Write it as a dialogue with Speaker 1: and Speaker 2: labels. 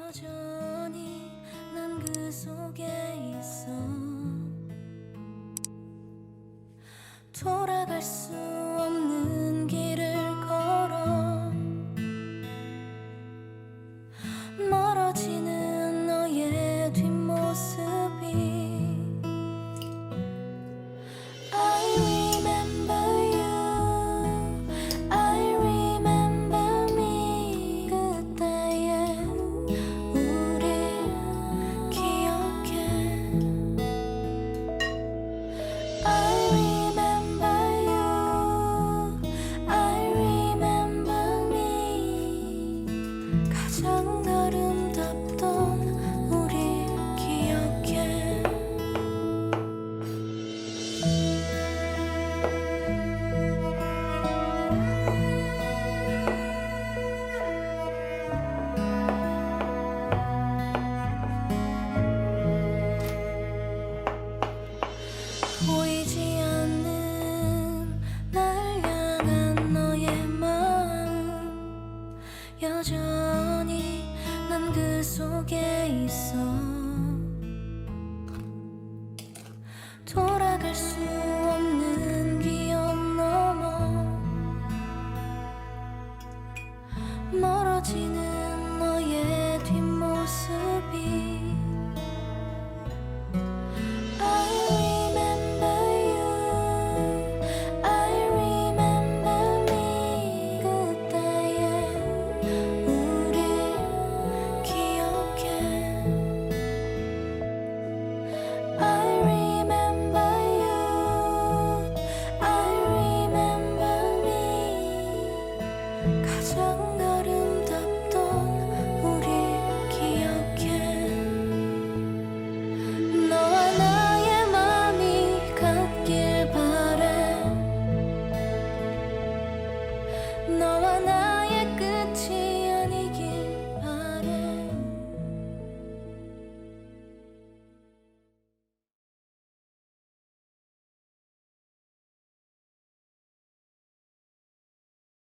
Speaker 1: 여전히 난 그 속에 있어. 돌아갈 수 없는 길을 걸어 멀어지는 너의 뒷모습이 I remember you, I remember me. 그때의 우릴 기억해. I remember you, I remember me. 가장 아름답던 우릴 기억해. 보이지 않는 날 향한 너의 마음 여전히 난 그 속에 있어. 돌아갈 수 없는 기억 넘어 멀어지는 너의 뒷모습이 I remember you, I remember me. 그때의 우릴 기억해. I remember you, I remember me. 가장 아름다운